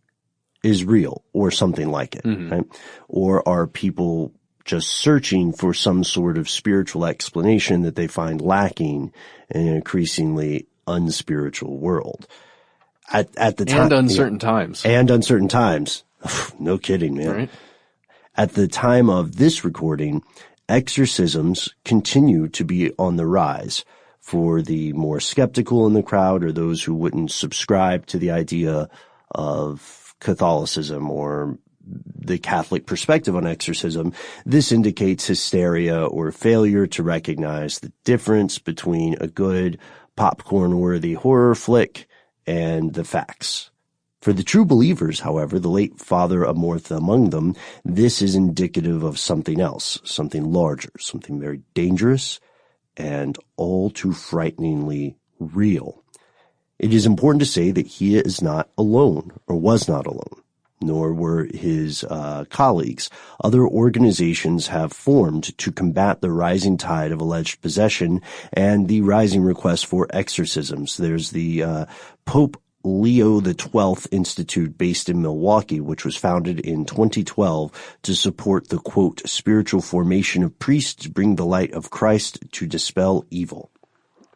is real or something like it, right? Or are people just searching for some sort of spiritual explanation that they find lacking in an increasingly unspiritual world? At the time, And uncertain times. And uncertain times. No kidding, man. Right? At the time of this recording, exorcisms continue to be on the rise. For the more skeptical in the crowd, or those who wouldn't subscribe to the idea of Catholicism or the Catholic perspective on exorcism, this indicates hysteria or failure to recognize the difference between a good popcorn-worthy horror flick and the facts. For the true believers, however, the late Father Amorth among them, this is indicative of something else, something larger, something very dangerous and all too frighteningly real. It is important to say that he is not alone, or was not alone, nor were his colleagues. Other organizations have formed to combat the rising tide of alleged possession and the rising request for exorcisms. There's the Pope Leo XII Institute based in Milwaukee, which was founded in 2012 to support the, quote, spiritual formation of priests to bring the light of Christ to dispel evil.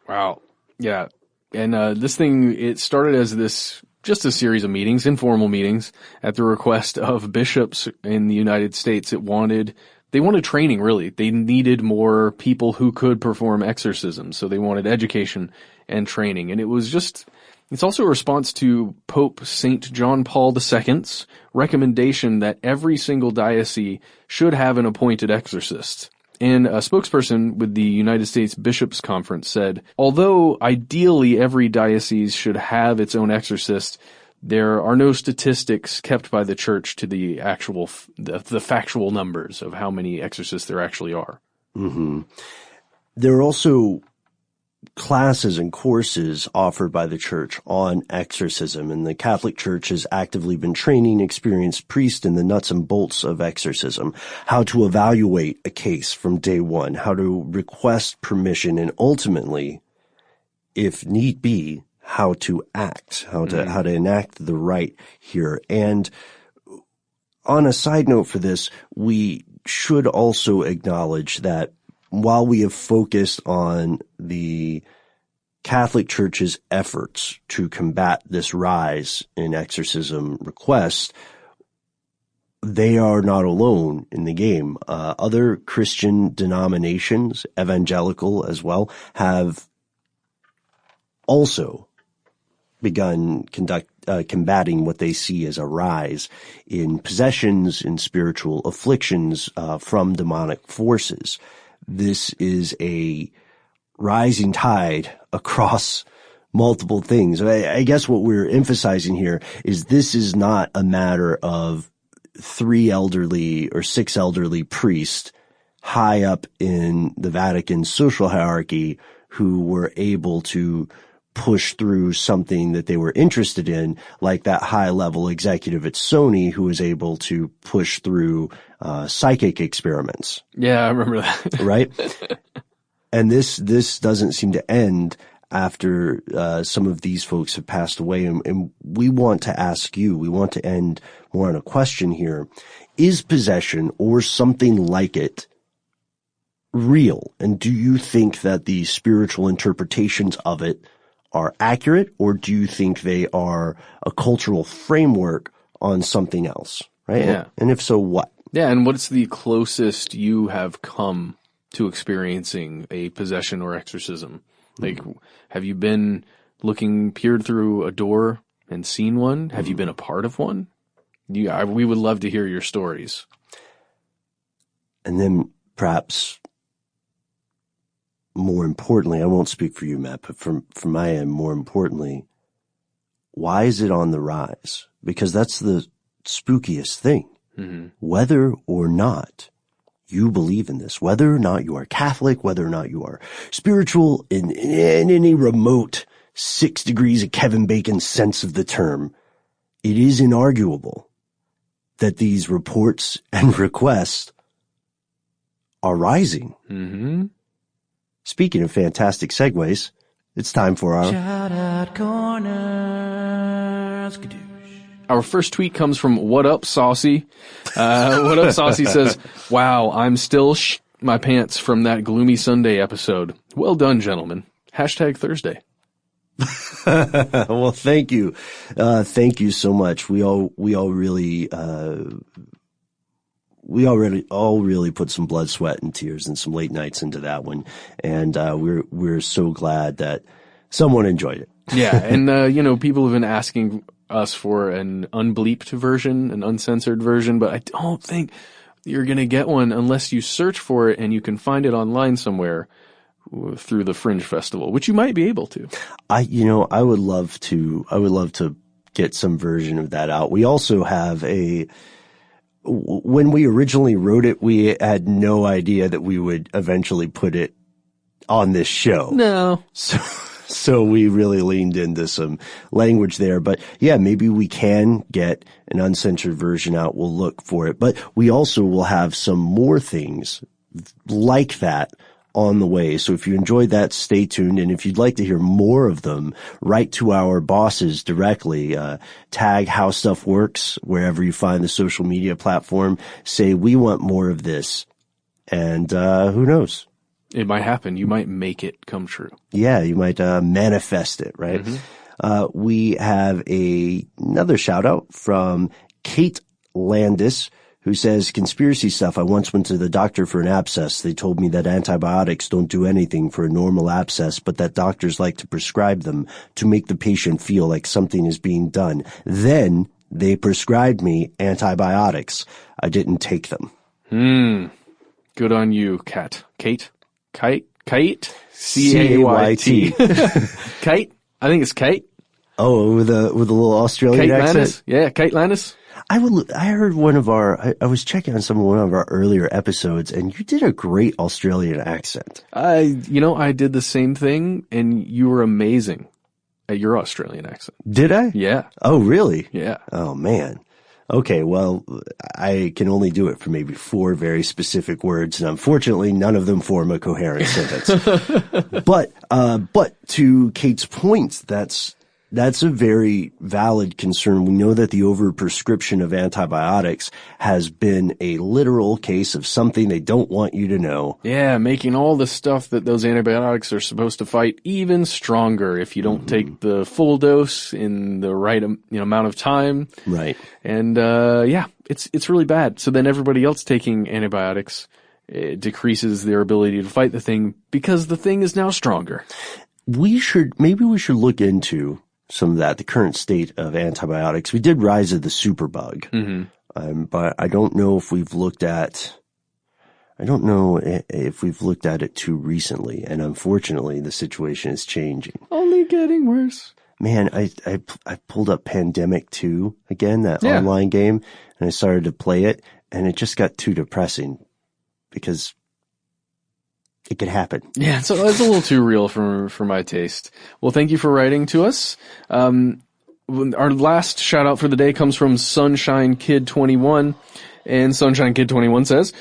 Wow. Yeah. And this thing, it started as just a series of meetings, informal meetings, at the request of bishops in the United States. They wanted training, really. They needed more people who could perform exorcisms. So they wanted education and training. And it's also a response to Pope St. John Paul II's recommendation that every single diocese should have an appointed exorcist. And a spokesperson with the United States Bishops' Conference said, although ideally every diocese should have its own exorcist, there are no statistics kept by the church to the actual, the factual numbers of how many exorcists there actually are. Mm-hmm. There are also classes and courses offered by the church on exorcism, and the Catholic Church has actively been training experienced priests in the nuts and bolts of exorcism, how to evaluate a case from day one, how to request permission, and ultimately, if need be, how to act, how to enact the rite here. And on a side note for this, we should also acknowledge that while we have focused on the Catholic Church's efforts to combat this rise in exorcism requests, they are not alone in the game. Other Christian denominations, evangelical as well, have also begun combating what they see as a rise in possessions, in spiritual afflictions from demonic forces. This is a rising tide across multiple things. I guess what we're emphasizing here is this is not a matter of 3 elderly or 6 elderly priests high up in the Vatican social hierarchy who were able to push through something that they were interested in, like that high-level executive at Sony who was able to push through psychic experiments. Yeah, I remember that. Right? And this doesn't seem to end after some of these folks have passed away. And we want to ask you, we want to end more on a question here. Is possession or something like it real? And do you think that the spiritual interpretations of it are accurate, or do you think they are a cultural framework on something else? Right? Yeah. And if so, what? Yeah, and what's the closest you have come to experiencing a possession or exorcism? Like, have you been peered through a door and seen one? Have you been a part of one? We would love to hear your stories. And then perhaps more importantly, I won't speak for you, Matt, but from my end, more importantly, why is it on the rise? Because that's the spookiest thing. Mm-hmm. Whether or not you believe in this, whether or not you are Catholic, whether or not you are spiritual in any remote 6 degrees of Kevin Bacon sense of the term, it is inarguable that these reports and requests are rising. Mm-hmm. Speaking of fantastic segues, it's time for our Shout Out Corner. Our first tweet comes from What Up Saucy. What Up Saucy says, wow, I'm still my pants from that gloomy Sunday episode. Well done, gentlemen. # Thursday. Well, thank you. Thank you so much. We all really put some blood, sweat, and tears and some late nights into that one. And we're so glad that someone enjoyed it. Yeah. And, people have been asking us for an unbleeped version, an uncensored version, but I don't think you're going to get one unless you search for it, and you can find it online somewhere through the Fringe Festival, which you might be able to. I would love to get some version of that out. We also have when we originally wrote it, we had no idea that we would eventually put it on this show. No. So we really leaned into some language there. But yeah, maybe we can get an uncensored version out. We'll look for it. But we also will have some more things like that on the way. So if you enjoyed that, stay tuned. And if you'd like to hear more of them, write to our bosses directly. Tag How Stuff Works wherever you find the social media platform. Say, we want more of this. And who knows? It might happen. You might make it come true. Yeah, you might manifest it, right? We have another shout out from Kate Landis, who says, conspiracy stuff. I once went to the doctor for an abscess. They told me that antibiotics don't do anything for a normal abscess, but that doctors like to prescribe them to make the patient feel like something is being done. Then they prescribed me antibiotics. I didn't take them. Good on you, Kat. Kate? Kite? C-A-Y-T. Kite? I think it's Kate. Oh, with a little Australian Kate accent? Landis? Yeah, Kate Landis. I heard I was checking on one of our earlier episodes, and you did a great Australian accent. I did the same thing, and you were amazing at your Australian accent. Did I? Yeah. Oh, really? Yeah. Oh, man. Okay, well, I can only do it for maybe 4 very specific words, and unfortunately, none of them form a coherent sentence. But to Kate's point, that's a very valid concern. We know that the overprescription of antibiotics has been a literal case of something they don't want you to know. Yeah, making all the stuff that those antibiotics are supposed to fight even stronger if you don't take the full dose in the right amount of time. Right. And it's really bad. So then everybody else taking antibiotics, it decreases their ability to fight the thing because the thing is now stronger. Maybe we should look into some of that, the current state of antibiotics. We did Rise of the Superbug, but I don't know if we've looked at it too recently. And unfortunately, the situation is changing. Only getting worse. Man, I pulled up Pandemic 2 again, that online game, and I started to play it, and it just got too depressing because it could happen. Yeah, so it's a little too real for my taste. Well, thank you for writing to us. Our last shout out for the day comes from Sunshine Kid 21, and Sunshine Kid 21 says,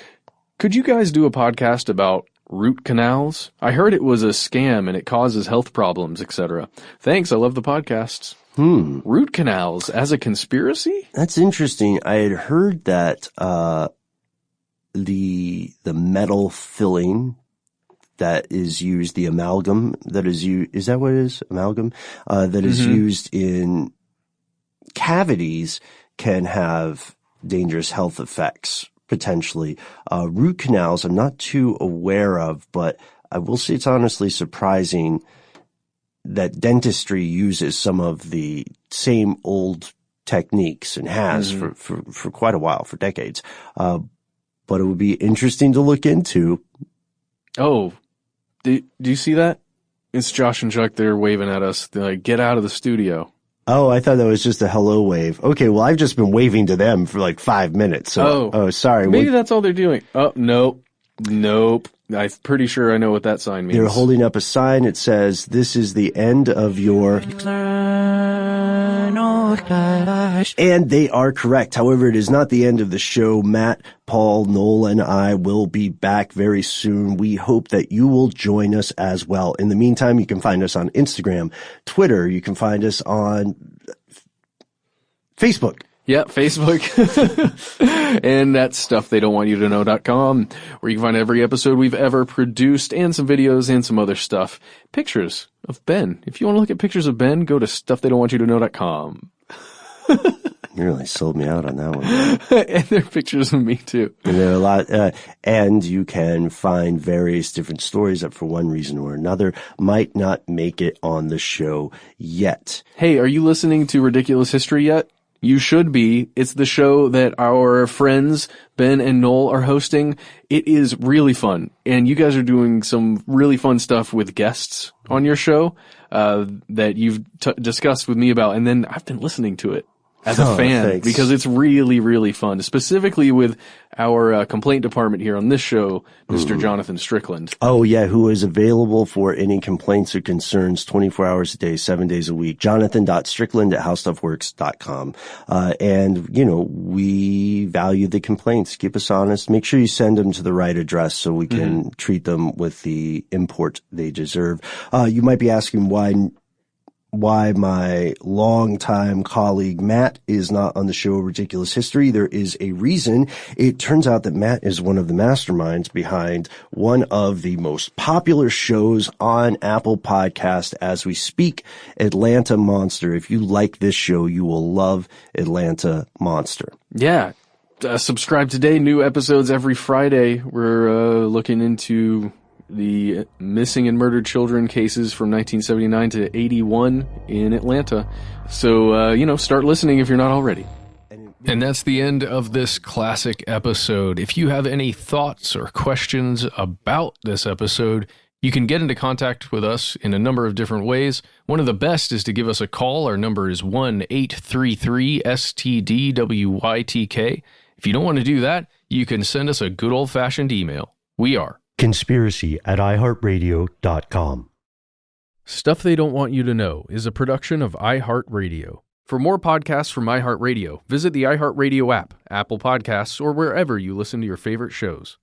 "Could you guys do a podcast about root canals? I heard it was a scam and it causes health problems, etc. Thanks, I love the podcasts." Root canals as a conspiracy? That's interesting. I had heard that the metal filling that is used, the amalgam that is used, is that what it is? Amalgam? That is used in cavities can have dangerous health effects, potentially. Root canals I'm not too aware of, but I will say it's honestly surprising that dentistry uses some of the same old techniques and has for quite a while, for decades. But it would be interesting to look into. Oh, do you see that? It's Josh and Chuck. They're waving at us. They're like, "Get out of the studio." Oh, I thought that was just a hello wave. Okay, well, I've just been waving to them for like 5 minutes. So, sorry. Maybe that's all they're doing. Oh, nope. I'm pretty sure I know what that sign means. They're holding up a sign. It says, "This is the end of your..." And they are correct. However, it is not the end of the show. Matt, Paul, Noel, and I will be back very soon. We hope that you will join us as well. In the meantime, you can find us on Instagram, Twitter. You can find us on Facebook. Yeah, Facebook. And that's stufftheydon'twantyoutoKnow.com, where you can find every episode we've ever produced and some videos and some other stuff. Pictures of Ben. If you want to look at pictures of Ben, go to stufftheydon'twantyoutoKnow.com. You really sold me out on that one. And there are pictures of me too. And there are a lot, and you can find various different stories that for one reason or another might not make it on the show yet. Hey, are you listening to Ridiculous History yet? You should be. It's the show that our friends Ben and Noel are hosting. It is really fun. And you guys are doing some really fun stuff with guests on your show that you've discussed with me about. And then I've been listening to it as a fan because it's really, really fun, specifically with our complaint department here on this show, Mr. Jonathan Strickland. Oh, yeah, who is available for any complaints or concerns 24 hours a day, 7 days a week. Jonathan.strickland@howstuffworks.com. And, you know, we value the complaints. Keep us honest. Make sure you send them to the right address so we can treat them with the import they deserve. You might be asking why why my longtime colleague Matt is not on the show Ridiculous History. There is a reason. It turns out that Matt is one of the masterminds behind one of the most popular shows on Apple Podcast as we speak, Atlanta Monster. If you like this show, you will love Atlanta Monster. Yeah. Subscribe today. New episodes every Friday. We're looking into the missing and murdered children cases from 1979 to 81 in Atlanta. So, start listening if you're not already. And that's the end of this classic episode. If you have any thoughts or questions about this episode, you can get into contact with us in a number of different ways. One of the best is to give us a call. Our number is 1-833-STDWYTK. If you don't want to do that, you can send us a good old-fashioned email. We are conspiracy@iHeartRadio.com. Stuff They Don't Want You to Know is a production of iHeartRadio. For more podcasts from iHeartRadio, visit the iHeartRadio app, Apple Podcasts, or wherever you listen to your favorite shows.